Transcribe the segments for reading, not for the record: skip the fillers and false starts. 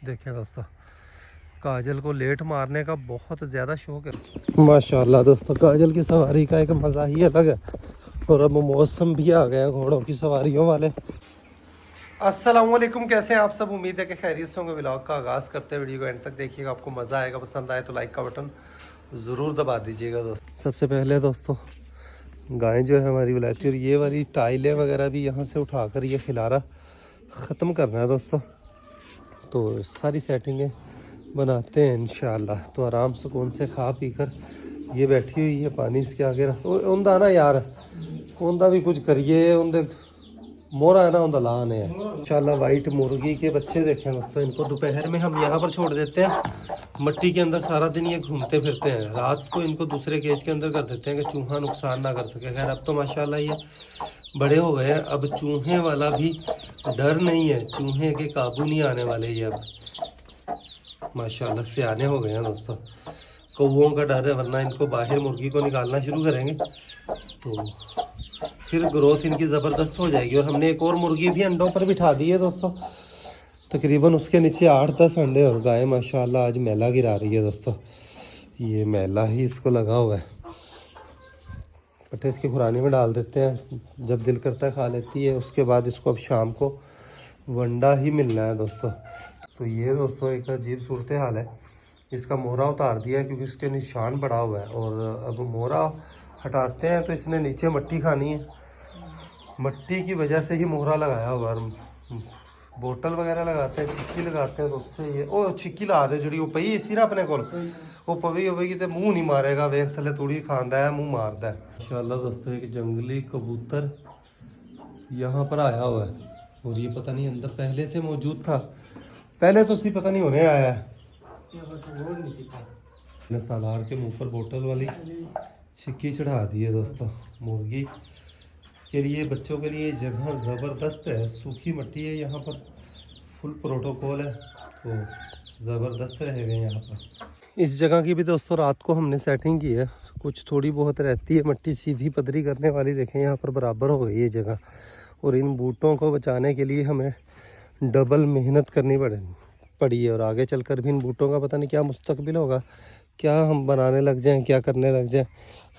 देखें दोस्तों, काजल को लेट मारने का बहुत ज़्यादा शौक है माशाल्लाह। दोस्तों काजल की सवारी का एक मज़ा ही अलग है। और अब मौसम भी आ गया घोड़ों की सवारियों वाले। अस्सलाम वालेकुम, कैसे हैं आप सब? उम्मीद है कि खैरियत से होंगे। व्लॉग का आगाज़ करते हैं, वीडियो को एंड तक देखिएगा, आपको मज़ा आएगा। पसंद आए तो लाइक का बटन ज़रूर दबा दीजिएगा दोस्तों। सबसे पहले दोस्तों गाय जो है हमारी वलायती, और ये वाली टाइलें वगैरह भी यहाँ से उठाकर ये खिलारा ख़त्म करना है दोस्तों। तो सारी सेटिंगें बनाते हैं इंशाल्लाह। तो आराम सुकून से खा पी कर ये बैठी हुई है, पानी इसके आगे रख उनदा ना यार, उनदा भी कुछ करिए, उनदे मोरा है ना, उनदा लान है इंशाल्लाह। वाइट मुर्गी के बच्चे देखें दोस्तों, इनको दोपहर में हम यहाँ पर छोड़ देते हैं मट्टी के अंदर, सारा दिन ये घूमते फिरते हैं। रात को इनको दूसरे केज के अंदर कर देते हैं कि चूहा नुकसान ना कर सके। खैर अब तो माशाल्लाह ये बड़े हो गए हैं, अब चूहे वाला भी डर नहीं है, चूहे के काबू नहीं आने वाले ये अब माशाल्लाह सियाने हो गए हैं दोस्तों। कौओं का डर है, वरना इनको बाहर मुर्गी को निकालना शुरू करेंगे तो फिर ग्रोथ इनकी ज़बरदस्त हो जाएगी। और हमने एक और मुर्गी भी अंडों पर बिठा दी है दोस्तों, तकरीबन उसके नीचे 8-10 अंडे। और गाय माशाल्लाह आज मैला गिरा रही है दोस्तों, ये मैला ही इसको लगा हुआ है। पट्टे इसकी खुरानी में डाल देते हैं, जब दिल करता है खा लेती है। उसके बाद इसको अब शाम को वंडा ही मिलना है दोस्तों। तो ये दोस्तों एक अजीब सूरत हाल है। इसका मोहरा उतार दिया है क्योंकि इसके निशान पड़ा हुआ है, और अब मोहरा हटाते हैं तो इसने नीचे मट्टी खानी है। मट्टी की वजह से ही मोहरा लगाया हुआ है। बोतल वगैरह लगाते हैं, छिक्की लगाते हैं, तो उससे ये ओ छिक्की ला दे जी वो पई इसी ना अपने को वो पवी होगी तो मुंह नहीं मारेगा, वेख थले तूड़ी खांदा है, मुंह मारदा है इंशाल्लाह। दोस्तों एक जंगली कबूतर यहाँ पर आया हुआ है, और ये पता नहीं अंदर पहले से मौजूद था, पहले तो सी पता नहीं होने आया है। सालार के मुंह पर बोतल वाली छिक्की चढ़ा दी है दोस्तों। मुर्गी के लिए, बच्चों के लिए जगह ज़बरदस्त है, सूखी मट्टी है यहाँ पर, फुल प्रोटोकॉल है, तो ज़बरदस्त रहेगा यहाँ पर। इस जगह की भी दोस्तों रात को हमने सेटिंग की है, कुछ थोड़ी बहुत रहती है मट्टी सीधी पतरी करने वाली। देखें यहाँ पर बराबर हो गई है जगह, और इन बूटों को बचाने के लिए हमें डबल मेहनत करनी पड़ी है। और आगे चलकर भी इन बूटों का पता नहीं क्या मुस्तकबिल होगा, क्या हम बनाने लग जाएं, क्या करने लग जाएं।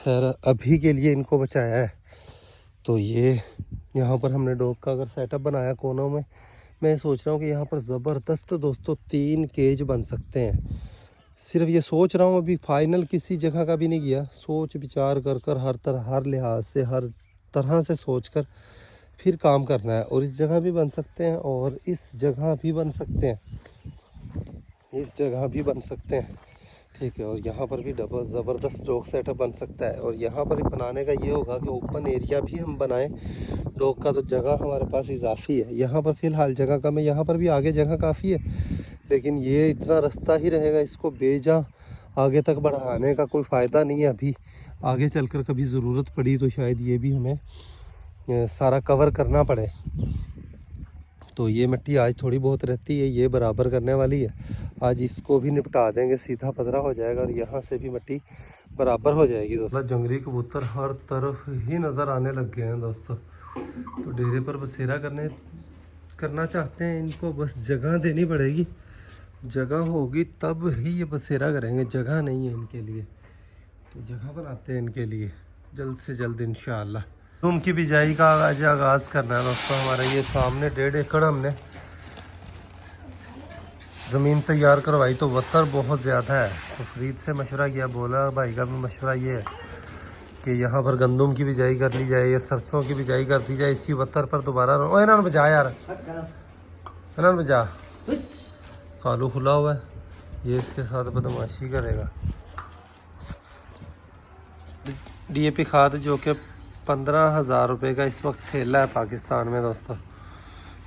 खैर अभी के लिए इनको बचाया है। तो ये यहाँ पर हमने डॉग का अगर सेटअप बनाया कोनों में, मैं सोच रहा हूँ कि यहाँ पर ज़बरदस्त दोस्तों 3 केज बन सकते हैं। सिर्फ ये सोच रहा हूँ, अभी फाइनल किसी जगह का भी नहीं किया। सोच विचार कर कर हर तरह, हर लिहाज से, हर तरह से सोच कर फिर काम करना है। और इस जगह भी बन सकते हैं, और इस जगह भी बन सकते हैं, इस जगह भी बन सकते हैं, ठीक है। और यहाँ पर भी डबल ज़बरदस्त डॉग सेटअप बन सकता है। और यहाँ पर बनाने का ये होगा कि ओपन एरिया भी हम बनाएं डॉग का, तो जगह हमारे पास इजाफी है। यहाँ पर फ़िलहाल जगह कम है, यहाँ पर भी आगे जगह काफ़ी है, लेकिन ये इतना रास्ता ही रहेगा, इसको बेजा आगे तक बढ़ाने का कोई फ़ायदा नहीं है। अभी आगे चलकर कभी ज़रूरत पड़ी तो शायद ये भी हमें सारा कवर करना पड़े। तो ये मिट्टी आज थोड़ी बहुत रहती है, ये बराबर करने वाली है। आज इसको भी निपटा देंगे, सीधा पधरा हो जाएगा, और यहाँ से भी मिट्टी बराबर हो जाएगी दोस्तों। जंगली कबूतर हर तरफ ही नज़र आने लग गए हैं दोस्तों। तो डेरे पर बसेरा करना चाहते हैं, इनको बस जगह देनी पड़ेगी। जगह होगी तब ही ये बसेरा करेंगे, जगह नहीं है इनके लिए, तो जगह बनाते हैं इनके लिए जल्द से जल्द इंशाअल्लाह। गंदम की बिजाई का आज आगाज़ करना है दोस्तों। हमारा ये सामने 1.5 एकड़ हमने ज़मीन तैयार करवाई, तो वतर बहुत ज़्यादा है। तो फरीद से मशवरा किया, बोला भाई का भी मशवरा ये है कि यहाँ पर गंदम की बिजाई कर ली जाए या सरसों की बिजाई कर दी जाए, इसी वतर पर दोबारा। ओ इन्होंने बजा यार, इन्होंने बजा, कालू खुला हुआ है, ये इसके साथ बदमाशी करेगा। DAP खाद जो कि 15,000 रुपये का इस वक्त थैला है पाकिस्तान में दोस्तों।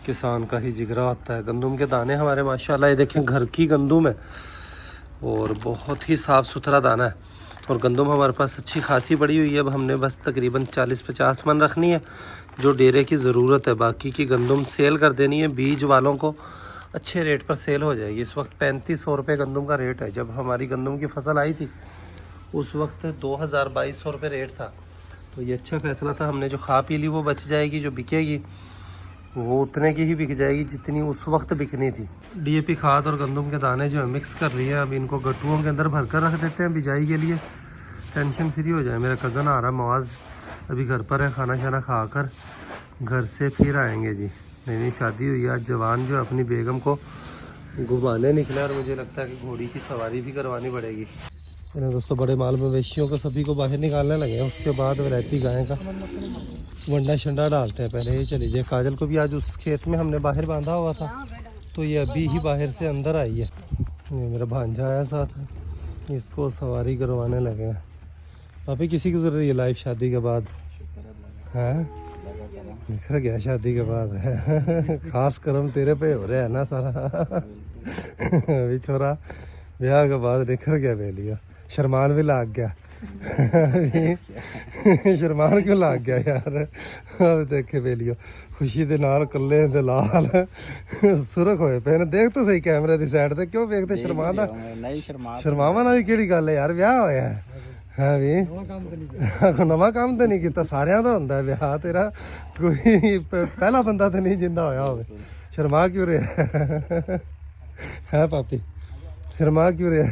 किसान का ही जिगरा होता है। गंदम के दाने हमारे माशाल्लाह ये देखें घर की गंदम है, और बहुत ही साफ़ सुथरा दाना है। और गंदम हमारे पास अच्छी खासी पड़ी हुई है। अब हमने बस तकरीबन 40-50 मन रखनी है जो डेरे की ज़रूरत है, बाकी की गंदम सेल कर देनी है। बीज वालों को अच्छे रेट पर सेल हो जाएगी। इस वक्त 3500 रुपये गंदम का रेट है। जब हमारी गंदम की फसल आई थी उस वक्त 2000-2200 रुपये रेट था। तो ये अच्छा फ़ैसला था, हमने जो खा पी ली वो बच जाएगी, जो बिकेगी वो उतने की ही बिक जाएगी जितनी उस वक्त बिकनी थी। डीएपी खाद और गंदम के दाने जो है मिक्स कर रही है, अब इनको गट्टुओं के अंदर भर कर रख देते हैं बिजाई के लिए, टेंशन फ्री हो जाए। मेरा कज़न आ रहा है मवाज, अभी घर पर है, खाना शाना खा कर घर से फिर आएंगे जी। नई नई शादी हुई है, आज जवान जो अपनी बेगम को घुमाने निकला, और मुझे लगता है कि घोड़ी की सवारी भी करवानी पड़ेगी। दोस्तों बड़े माल मवेशियों को सभी को बाहर निकालने लगे हैं, उसके बाद वैरायटी गाय का वंडा शंडा डालते हैं। पहले ये चली जाए, काजल को भी आज उस खेत में हमने बाहर बांधा हुआ था, तो ये अभी ही बाहर से अंदर आई है। ये मेरा भांजा आया साथ, इसको सवारी करवाने लगे हैं। अभी किसी गुजर रही है लाइफ शादी के बाद? है निखर गया शादी के बाद खास करम तेरे पे हो रहा है ना सारा अभी छोरा ब्याह के बाद निखर गया ले लिया, शर्मान भी लाग गया शर्मान क्यों लाग गया यार? अब देखे बेलियो खुशी दे नाल कल्ले दे लाल सुरख होए पे ने। देख तो सही कैमरे दी साइड ते, क्यों वेखदे शर्मा दा? नहीं शर्मावन वाली केड़ी गल है यार? ब्याह होया है भी नवा काम तो नहीं किया, सारियां दा हुंदा है ब्याह, तेरा कोई पहला बंदा तो नहीं जिंदा होया होवे। शर्मा क्यों रहा है पापी? शर्मा क्यों रहा?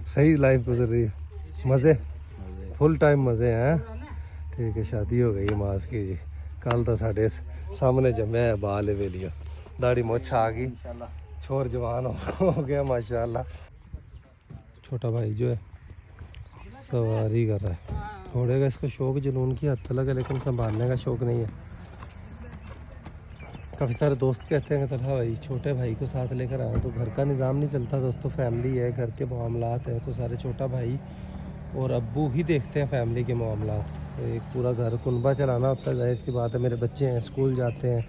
सही लाइफ गुजर रही है, मज़े फुल टाइम मज़े हैं। ठीक है, शादी हो गई मास की जी। कल तो साढ़े सामने जमे है, बाल वेलिया, दाढ़ी मोछ आ गई, छोर जवान हो गया माशाल्लाह। छोटा भाई जो है सवारी कर रहा है घोड़े का, इसको शौक जुनून की हद तक है, लेकिन संभालने का शौक नहीं है। काफ़ी सारे दोस्त कहते हैं कि तरह भाई छोटे भाई को साथ लेकर आए, तो घर का निज़ाम नहीं चलता दोस्तों, फैमिली है, घर के मामलात हैं, तो सारे छोटा भाई और अब्बू ही देखते हैं फैमिली के मामलात। तो एक पूरा घर कुनबा चलाना होता है, जाहिर सी बात है। मेरे बच्चे हैं, स्कूल जाते हैं,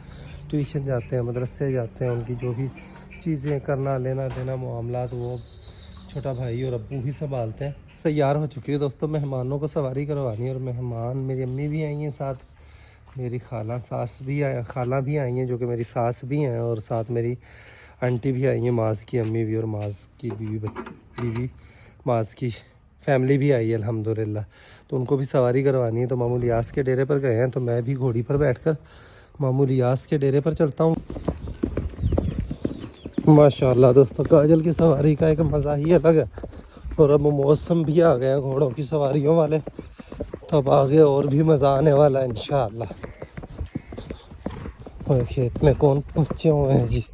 ट्यूशन जाते हैं, मदरसे जाते हैं, उनकी जो भी चीज़ें करना लेना देना मामलात वो छोटा भाई और अब्बू ही संभालते हैं। तैयार हो चुकी है दोस्तों, मेहमानों को सवारी करवानी है, और मेहमान मेरी अम्मी भी आई हैं साथ, मेरी खाला भी आई हैं जो कि मेरी सास भी हैं, और साथ मेरी आंटी भी आई हैं, मास की अम्मी भी, और मास की बीवी मास की फैमिली भी आई है अल्हम्दुलिल्लाह। तो उनको भी सवारी करवानी है। तो मामू लियास के डेरे पर गए हैं, तो मैं भी घोड़ी पर बैठकर मामू लियास के डेरे पर चलता हूँ। माशाल्लाह दोस्तों, काजल की सवारी का एक मज़ा ही अलग है। और अब मौसम भी आ गया घोड़ों की सवारियों वाले, तब आगे और भी मज़ा आने वाला है इंशाअल्लाह। और खेत में कौन पहुँचे हुए हैं जी?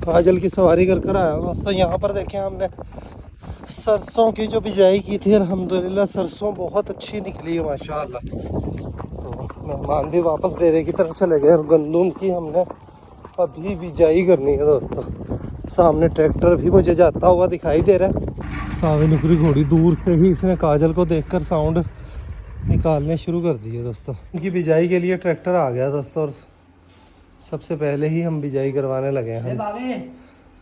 काजल की सवारी कर आया दोस्तों। यहाँ पर देखें हमने सरसों की जो बिजाई की थी, अल्हम्दुलिल्लाह सरसों बहुत अच्छी निकली है माशाअल्लाह। तो मेहमान भी वापस डेरे की तरफ चले गए, और गंदम की हमने अभी बिजाई करनी है दोस्तों। सामने ट्रैक्टर भी मुझे जाता हुआ दिखाई दे रहा है। सावी नुकरी घोड़ी दूर से ही इसने काजल को देखकर साउंड निकालने शुरू कर दिए दोस्तों। इनकी बिजाई के लिए ट्रैक्टर आ गया दोस्तों, और सबसे पहले ही हम बिजाई करवाने लगे हैं। हम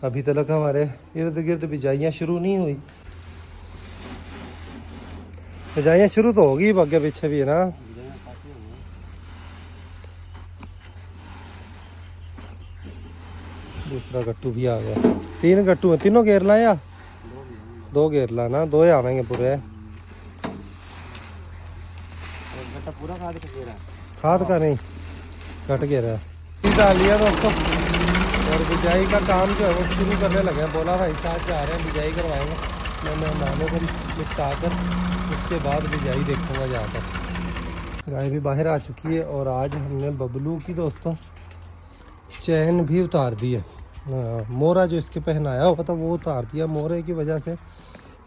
अभी तक हमारे इर्द गिर्द बिजाइयाँ शुरू नहीं हुई। बिजाइयाँ शुरू तो होगी, आगे पीछे भी है ना। दूसरा गट्टू भी आ गया, 3 गट्टू है, तीनों घेरला या 2 घेरला ना, 2 ही आवेंगे पूरे। पूरा खाद का नहीं, कट घेरा डाल लिया दोस्तों, और बिजाई का काम जो है वो शुरू करने लगे हैं। बोला भाई साहब जा रहे हैं बिजाई करवाएंगे, मैं मेहमानों को निपटा कर उसके बाद बिजाई देखूँगा जाकर। गाय भी बाहर आ चुकी है, और आज हमने बबलू की दोस्तों चैन भी उतार दी है। मोरा जो इसके पहनाया हुआ था वो उतार दिया। मोरे की वजह से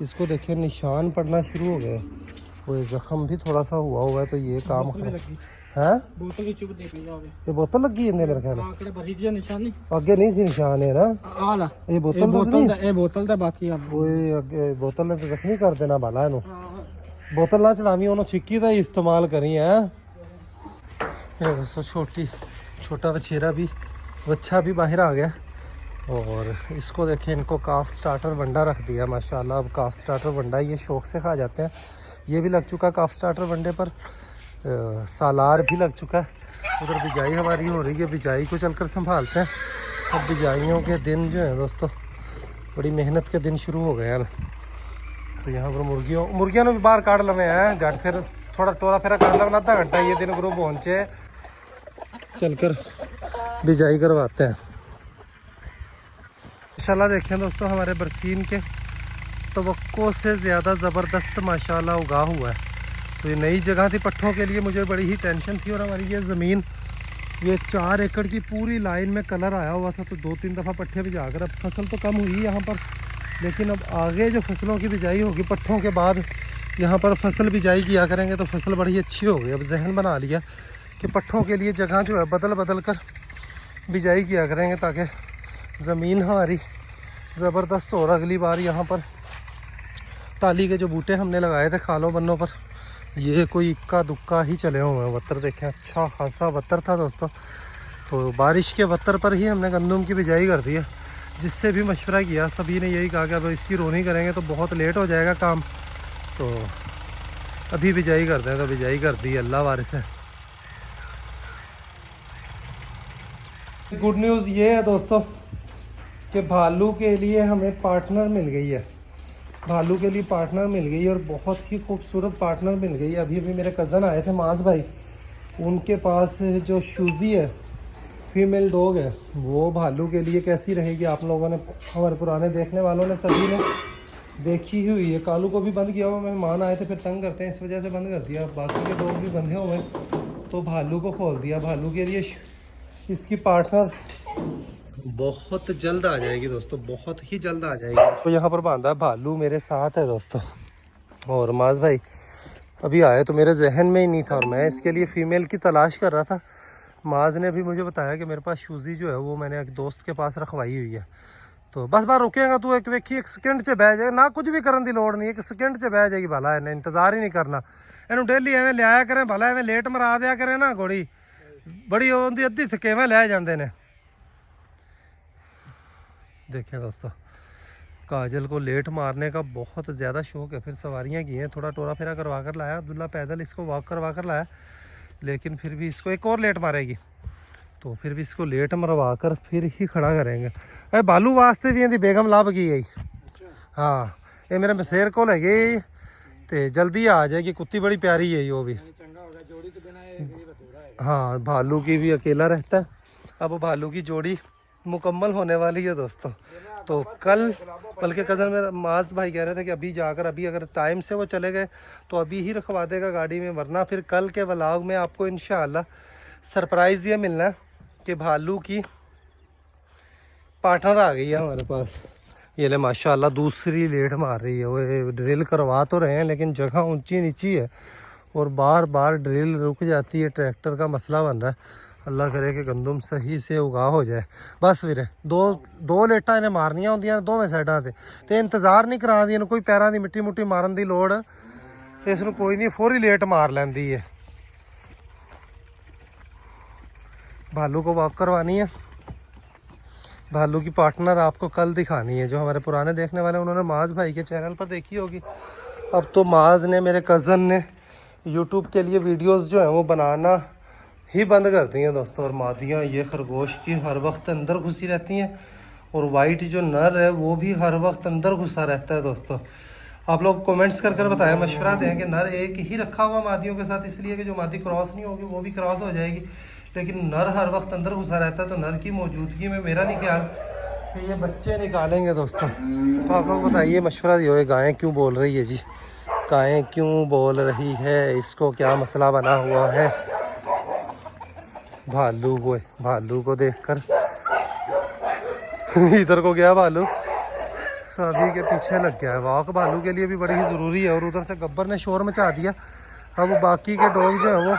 इसको देखिए निशान पड़ना शुरू हो गए, वो जख्म भी थोड़ा सा हुआ है। तो ये काम है, बोतल की चुप देख लीजिए। ये बोतल लगी है मेरे ख्याल आंकड़े भरी दिया निशान नहीं, आगे नहीं सी निशान है ना। आला ये बोतल दा बाकी अब वो अगे बोतल ने तो जख्मी कर देना बाला इनु। बोतल ना चढ़ावी, उन्होंने छिक्की का ही इस्तेमाल करी है। ये दोस्तों छोटा बछेरा भी बच्चा भी बाहर आ गया, और इसको देखें, इनको काफ स्टार्टर वंडा रख दिया माशाल्लाह। अब काफ स्टार्टर वंडा ये शौक से खा जाते हैं। ये भी लग चुका काफ स्टार्टर वंडे पर, सालार भी लग चुका है। उधर बिजाई हमारी हो रही है, बिजाई को चलकर संभालते हैं। अब बिजाइयों के दिन जो है दोस्तों, बड़ी मेहनत के दिन शुरू हो गए हैं। तो यहाँ पर मुर्गियों ने भी बाहर काट लवे हैं झट, फिर थोड़ा टोरा फेरा काट लवे, आधा घंटा ये दिन ग्रुप पहुँचे, चलकर बिजाई करवाते हैं इंशाल्लाह। देखें दोस्तों, हमारे बरसीन के तवक्को से ज़्यादा ज़बरदस्त माशाल्लाह उगा हुआ है। तो ये नई जगह थी पट्ठों के लिए, मुझे बड़ी ही टेंशन थी। और हमारी ये ज़मीन, ये 4 एकड़ की पूरी लाइन में कलर आया हुआ था, तो 2-3 दफ़ा पट्ठे भिजा कर, अब फसल तो कम हुई यहाँ पर, लेकिन अब आगे जो फसलों की बिजाई होगी पट्ठों के बाद, यहाँ पर फसल बिजाई किया करेंगे तो फसल बड़ी अच्छी होगी। अब जहन बना लिया कि पट्ठों के लिए जगह जो है बदल बदल कर बिजाई किया करेंगे, ताकि ज़मीन हमारी ज़बरदस्त हो। और अगली बार यहाँ पर टाली के जो बूटे हमने लगाए थे खालों बन्नों पर, ये कोई इक्का दुक्का ही चले हुए हैं। बत्तर देखें, अच्छा खासा बत्तर था दोस्तों। तो बारिश के बत्तर पर ही हमने गंदम की बिजाई कर दी है। जिससे भी मशवरा किया सभी ने यही कहा कि अब इसकी रोनी करेंगे तो बहुत लेट हो जाएगा काम, तो अभी बिजाई करते हैं। तो बिजाई कर दी, अल्लाह वारिस है। गुड न्यूज़ ये है दोस्तों कि भालू के लिए हमें पार्टनर मिल गई है। भालू के लिए पार्टनर मिल गई और बहुत ही खूबसूरत पार्टनर मिल गई है। अभी अभी मेरे कज़न आए थे माज भाई, उनके पास जो शूज़ी है, फीमेल डॉग है, वो भालू के लिए कैसी रहेगी आप लोगों ने, हमारे पुराने देखने वालों ने सभी ने देखी ही हुई है। कालू को भी बंद किया हुआ, मेहमान आए थे फिर तंग करते हैं इस वजह से बंद कर दिया। बाकी के डॉग भी बंधे हुए हैं, तो भालू को खोल दिया। भालू के लिए इसकी पार्टनर बहुत जल्द आ जाएगी दोस्तों, बहुत ही जल्द आ जाएगी। तो यहाँ पर बांधा भालू मेरे साथ है दोस्तों। और माज भाई अभी आए तो मेरे जहन में ही नहीं था, और मैं इसके लिए फ़ीमेल की तलाश कर रहा था। माज ने भी मुझे बताया कि मेरे पास शूज़ी जो है वो मैंने एक दोस्त के पास रखवाई हुई है। तो बस बार रुकेगा तू, एक वेखी 1 सेकंड से बह जाएगा ना, कुछ भी करने की लोड़ नहीं, 1 सेकंड से बह जाएगी। भला इन्हें इंतजार ही नहीं करना, इन्हू डेली एवं लिया करें, भला एवं लेट मरा दिया करें ना, घोड़ी बड़ी होती अद्धी थकेवें लै जाते ने। देखें दोस्तों, काजल को लेट मारने का बहुत ज़्यादा शौक है। फिर सवारियां की हैं, थोड़ा टोरा फेरा करवा कर लाया अब्दुल्ला, पैदल इसको वॉक करवा कर लाया, लेकिन फिर भी इसको एक और लेट मारेगी, तो फिर भी इसको लेट मरवा कर फिर ही खड़ा करेंगे। अरे बालू वास्ते भी इनकी बेगम लाभ की गई। हाँ, ये मेरे मसेर को ले गई तो जल्दी आ जाएगी। कुत्ती बड़ी प्यारी है यो भी। हाँ, भालू की भी अकेला रहता है। अब भालू की जोड़ी मुकम्मल होने वाली है दोस्तों। तो कल, बल्कि कज़न मेरा माज भाई कह रहे थे कि अभी जाकर, अभी अगर टाइम से वो चले गए तो अभी ही रखवा देगा गाड़ी में, वरना फिर कल के व्लॉग में आपको इंशाअल्लाह सरप्राइज़ ये मिलना है कि भालू की पार्टनर आ गई है हमारे पास। ये ले माशाल्लाह दूसरी लेट मार रही है। वो ड्रिल करवा तो रहे हैं, लेकिन जगह ऊंची नीची है और बार बार ड्रिल रुक जाती है। ट्रैक्टर का मसला बन रहा है। अल्लाह करे कि गंदम सही से उगा हो जाए। बस वीरे दो लेटा इन्हें मारनियां होंदियां दोवें साइडां ते इंतजार नहीं करा दी, कोई पैरां दी मिट्टी मुट्टी मारन दी लोड़ ते इसनूं कोई नहीं, फौरी लेट मार लैंदी है। भालू को वॉक करवानी है। भालू की पार्टनर आपको कल दिखानी है। जो हमारे पुराने देखने वाले उन्होंने माज भाई के चैनल पर देखी होगी। अब तो माज ने, मेरे कज़न ने यूट्यूब के लिए वीडियोस जो है वो बनाना ही बंद कर दी हैं दोस्तों। और मादियाँ ये खरगोश की हर वक्त अंदर घुसी रहती हैं, और वाइट जो नर है वो भी हर वक्त अंदर घुसा रहता है दोस्तों। आप लोग कमेंट्स कर कर बताएं, मशवरा दें कि नर एक ही रखा हुआ मादियों के साथ, इसलिए कि जो मादी क्रॉस नहीं होगी वो भी क्रॉस हो जाएगी, लेकिन नर हर वक्त अंदर घुसा रहता है। तो नर की मौजूदगी में मेरा नहीं ख्याल कि ये बच्चे निकालेंगे दोस्तों। तो आप लोग बताइए, मशवरा दियो, ये गायें क्यों बोल रही है जी, गायें क्यों बोल रही है, इसको क्या मसला बना हुआ है। भालू को देखकर इधर को गया भालू, सभी के पीछे लग गया है। वॉक भालू के लिए भी बड़ी ही ज़रूरी है। और उधर से गब्बर ने शोर मचा दिया। अब बाकी के डॉग जो है वो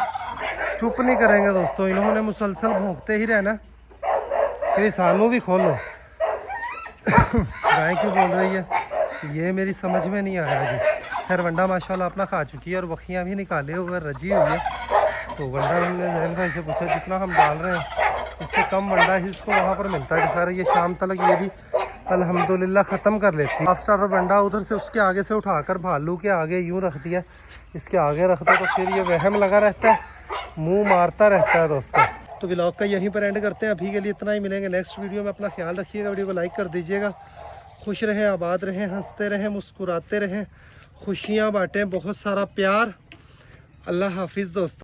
चुप नहीं करेंगे दोस्तों, इन्होंने मुसलसल भौंकते ही रहना। फिर सानू भी खोलो। गाय क्यों बोल रही है ये मेरी समझ में नहीं आया जी। खैर वंडा माशाल्लाह अपना खा चुकी है और बखियाँ भी निकाले हुए रजी हुई है। तो वंडा हमने जहन भाई से पूछा, जितना हम डाल रहे हैं इससे कम वंडा ही इसको वहाँ पर मिलता है। खैर ये शाम तक ये भी अल्हम्दुलिल्लाह ख़त्म कर लेती है। हाफ स्टार्टर वंडा उधर से उसके आगे से उठाकर भालू के आगे यूँ रख दिया, इसके आगे रख दो तो फिर ये वहम लगा रहता है, मुंह मारता रहता है दोस्तों। तो व्लॉग का यहीं पर एंड करते हैं, अभी के लिए इतना ही। मिलेंगे नेक्स्ट वीडियो में। अपना ख्याल रखिएगा, वीडियो को लाइक कर दीजिएगा। खुश रहें, आबाद रहें, हंसते रहें, मुस्कुराते रहें, खुशियाँ बांटें, बहुत सारा प्यार। अल्लाह हाफिज़ दोस्तों।